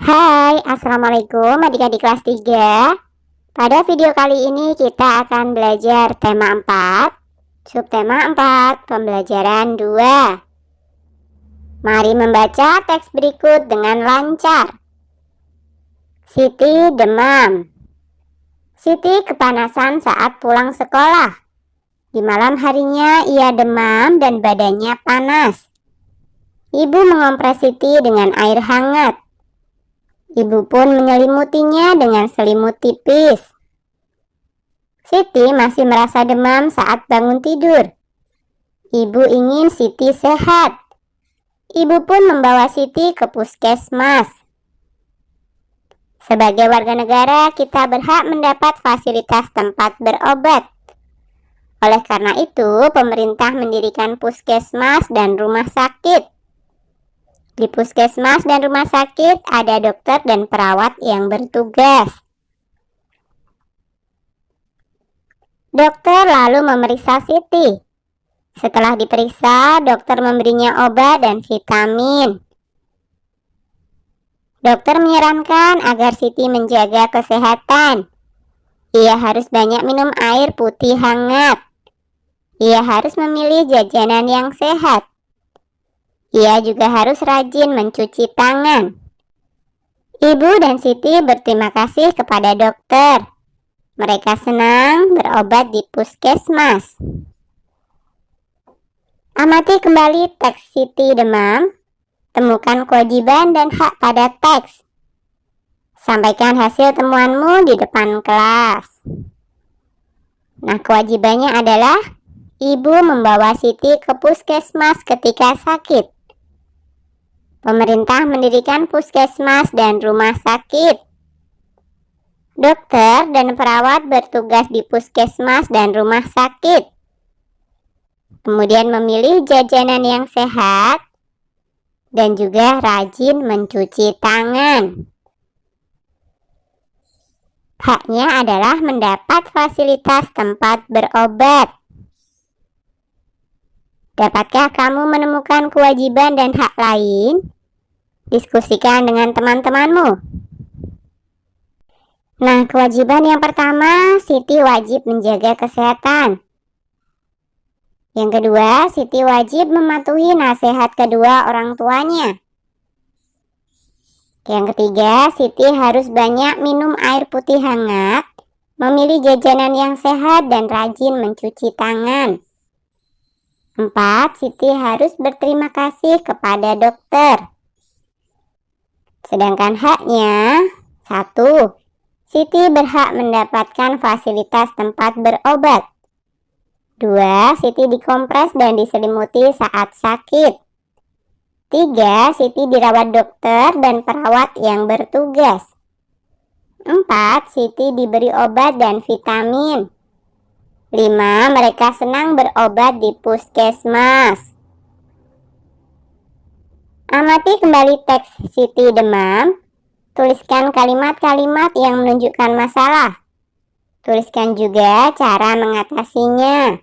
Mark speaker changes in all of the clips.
Speaker 1: Hai, Assalamualaikum adik-adik kelas 3. Pada video kali ini kita akan belajar tema 4, subtema 4, pembelajaran 2. Mari membaca teks berikut dengan lancar. Siti demam. Siti kepanasan saat pulang sekolah. Di malam harinya ia demam dan badannya panas. Ibu mengompres Siti dengan air hangat. Ibu pun menyelimutinya dengan selimut tipis. Siti masih merasa demam saat bangun tidur. Ibu ingin Siti sehat. Ibu pun membawa Siti ke puskesmas. Sebagai warga negara, kita berhak mendapat fasilitas tempat berobat. Oleh karena itu, pemerintah mendirikan puskesmas dan rumah sakit. Di puskesmas dan rumah sakit ada dokter dan perawat yang bertugas. Dokter lalu memeriksa Siti. Setelah diperiksa, dokter memberinya obat dan vitamin. Dokter menyarankan agar Siti menjaga kesehatan. Ia harus banyak minum air putih hangat. Ia harus memilih jajanan yang sehat. Ia juga harus rajin mencuci tangan. Ibu dan Siti berterima kasih kepada dokter. Mereka senang berobat di puskesmas. Amati kembali teks Siti demam. Temukan kewajiban dan hak pada teks. Sampaikan hasil temuanmu di depan kelas. Nah, kewajibannya adalah ibu membawa Siti ke puskesmas ketika sakit. Pemerintah mendirikan puskesmas dan rumah sakit. Dokter dan perawat bertugas di puskesmas dan rumah sakit. Kemudian memilih jajanan yang sehat dan juga rajin mencuci tangan. Haknya adalah mendapat fasilitas tempat berobat. Dapatkah kamu menemukan kewajiban dan hak lain? Diskusikan dengan teman-temanmu. Nah, kewajiban yang pertama, Siti wajib menjaga kesehatan. Yang kedua, Siti wajib mematuhi nasihat kedua orang tuanya. Yang ketiga, Siti harus banyak minum air putih hangat, memilih jajanan yang sehat dan rajin mencuci tangan. 4. Siti harus berterima kasih kepada dokter. Sedangkan haknya, 1. Siti berhak mendapatkan fasilitas tempat berobat. 2. Siti dikompres dan diselimuti saat sakit. 3. Siti dirawat dokter dan perawat yang bertugas. 4. Siti diberi obat dan vitamin. 5. Mereka senang berobat di puskesmas. Amati kembali teks Siti demam. Tuliskan kalimat-kalimat yang menunjukkan masalah. Tuliskan juga cara mengatasinya.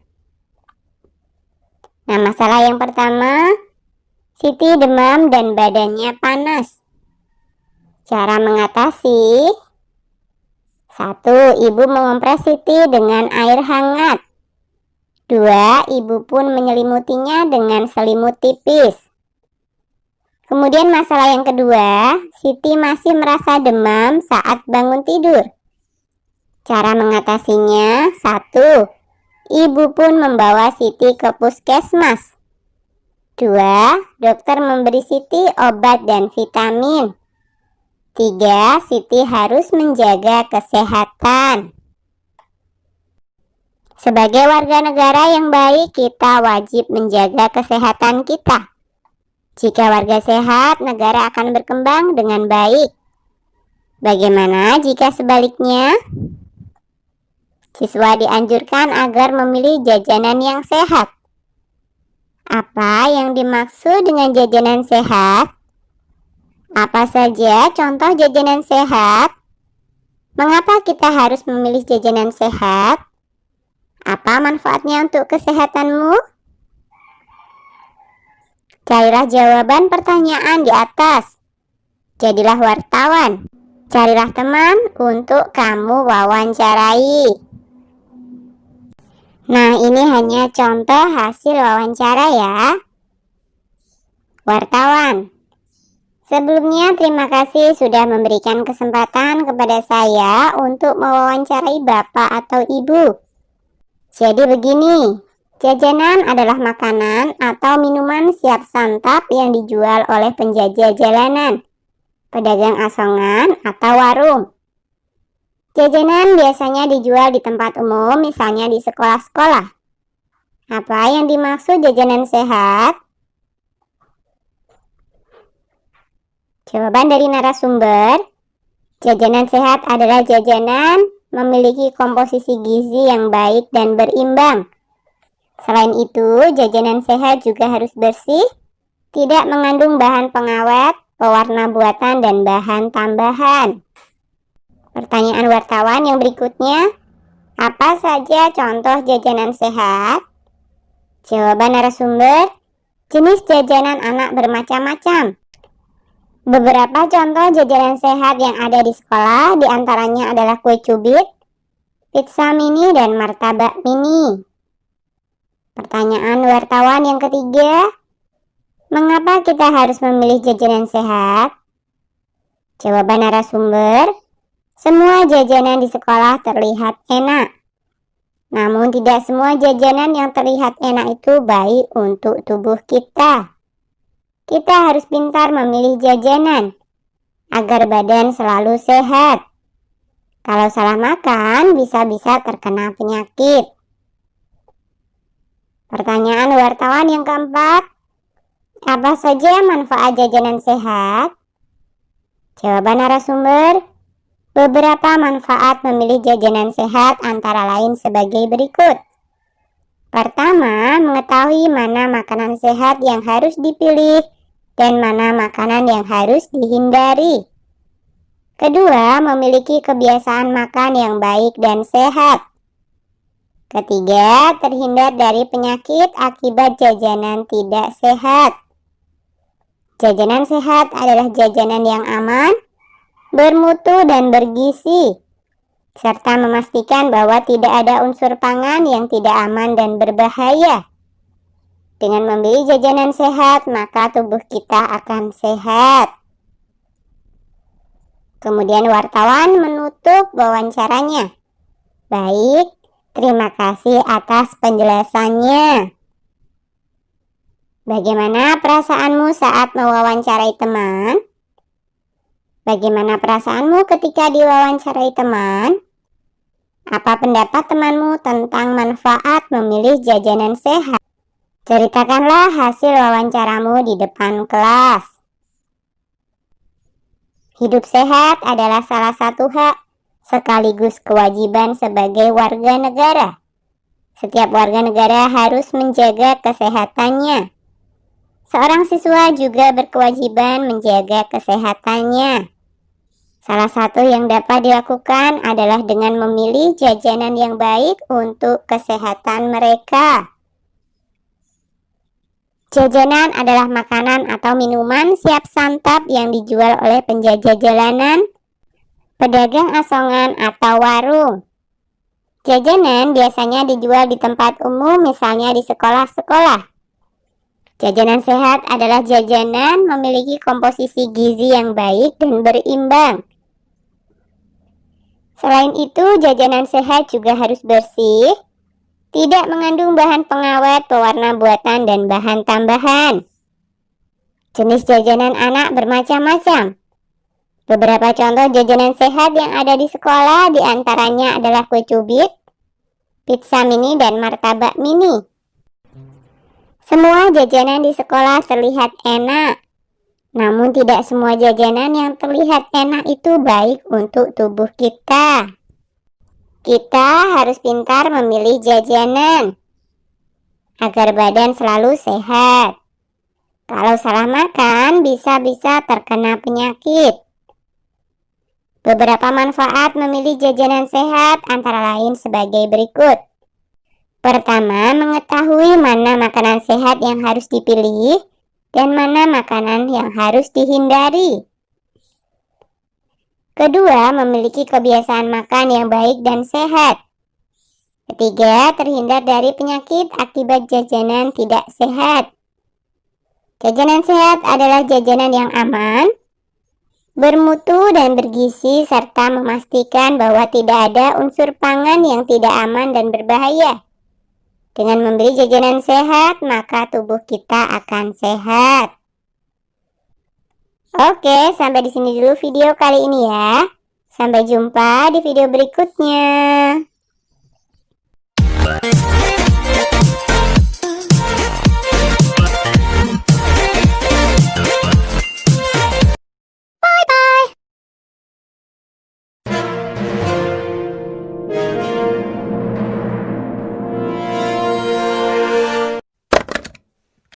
Speaker 1: Nah, masalah yang pertama, Siti demam dan badannya panas. Cara mengatasi: 1. Ibu mengompres Siti dengan air hangat. 2. Ibu pun menyelimutinya dengan selimut tipis. Kemudian masalah yang kedua, Siti masih merasa demam saat bangun tidur. Cara mengatasinya: 1. Ibu pun membawa Siti ke puskesmas. 2. Dokter memberi Siti obat dan vitamin. 3. Siti harus menjaga kesehatan. Sebagai warga negara yang baik, kita wajib menjaga kesehatan kita. Jika warga sehat, negara akan berkembang dengan baik. Bagaimana jika sebaliknya? Siswa dianjurkan agar memilih jajanan yang sehat. Apa yang dimaksud dengan jajanan sehat? Apa saja contoh jajanan sehat? Mengapa kita harus memilih jajanan sehat? Apa manfaatnya untuk kesehatanmu? Carilah jawaban pertanyaan di atas. Jadilah wartawan. Carilah teman untuk kamu wawancarai. Nah, ini hanya contoh hasil wawancara ya. Wartawan. Sebelumnya, terima kasih sudah memberikan kesempatan kepada saya untuk mewawancarai Bapak atau Ibu. Jadi begini, jajanan adalah makanan atau minuman siap santap yang dijual oleh penjajah jalanan, pedagang asongan atau warung. Jajanan biasanya dijual di tempat umum, misalnya di sekolah-sekolah. Apa yang dimaksud jajanan sehat? Jawaban dari narasumber, jajanan sehat adalah jajanan memiliki komposisi gizi yang baik dan berimbang. Selain itu, jajanan sehat juga harus bersih, tidak mengandung bahan pengawet, pewarna buatan, dan bahan tambahan. Pertanyaan wartawan yang berikutnya, apa saja contoh jajanan sehat? Jawaban narasumber, jenis jajanan anak bermacam-macam. Beberapa contoh jajanan sehat yang ada di sekolah diantaranya adalah kue cubit, pizza mini, dan martabak mini. Pertanyaan wartawan yang ketiga, mengapa kita harus memilih jajanan sehat? Jawaban narasumber, semua jajanan di sekolah terlihat enak. Namun tidak semua jajanan yang terlihat enak itu baik untuk tubuh kita. Kita harus pintar memilih jajanan agar badan selalu sehat. Kalau salah makan, bisa-bisa terkena penyakit. Pertanyaan wartawan yang keempat, apa saja manfaat jajanan sehat? Jawaban narasumber, beberapa manfaat memilih jajanan sehat antara lain sebagai berikut. Pertama, mengetahui mana makanan sehat yang harus dipilih dan mana makanan yang harus dihindari. Kedua, memiliki kebiasaan makan yang baik dan sehat. Ketiga, terhindar dari penyakit akibat jajanan tidak sehat. Jajanan sehat adalah jajanan yang aman, bermutu dan bergizi, serta memastikan bahwa tidak ada unsur pangan yang tidak aman dan berbahaya. Dengan membeli jajanan sehat, maka tubuh kita akan sehat. Kemudian wartawan menutup wawancaranya. Baik, terima kasih atas penjelasannya. Bagaimana perasaanmu saat mewawancarai teman? Bagaimana perasaanmu ketika diwawancarai teman? Apa pendapat temanmu tentang manfaat memilih jajanan sehat? Ceritakanlah hasil wawancaramu di depan kelas. Hidup sehat adalah salah satu hak sekaligus kewajiban sebagai warga negara. Setiap warga negara harus menjaga kesehatannya. Seorang siswa juga berkewajiban menjaga kesehatannya. Salah satu yang dapat dilakukan adalah dengan memilih jajanan yang baik untuk kesehatan mereka. Jajanan adalah makanan atau minuman siap santap yang dijual oleh penjajah jalanan, pedagang asongan, atau warung. Jajanan biasanya dijual di tempat umum, misalnya di sekolah-sekolah. Jajanan sehat adalah jajanan memiliki komposisi gizi yang baik dan berimbang. Selain itu, jajanan sehat juga harus bersih, tidak mengandung bahan pengawet, pewarna buatan, dan bahan tambahan. Jenis jajanan anak bermacam-macam. Beberapa contoh jajanan sehat yang ada di sekolah diantaranya adalah kue cubit, pizza mini, dan martabak mini. Semua jajanan di sekolah terlihat enak. Namun tidak semua jajanan yang terlihat enak itu baik untuk tubuh kita. Kita harus pintar memilih jajanan agar badan selalu sehat. Kalau salah makan, bisa-bisa terkena penyakit. Beberapa manfaat memilih jajanan sehat antara lain sebagai berikut. Pertama, mengetahui mana makanan sehat yang harus dipilih dan mana makanan yang harus dihindari. Kedua, memiliki kebiasaan makan yang baik dan sehat. Ketiga, terhindar dari penyakit akibat jajanan tidak sehat. Jajanan sehat adalah jajanan yang aman, bermutu dan bergizi, serta memastikan bahwa tidak ada unsur pangan yang tidak aman dan berbahaya. Dengan membeli jajanan sehat, maka tubuh kita akan sehat. Oke, sampai di sini dulu video kali ini ya. Sampai jumpa di video berikutnya.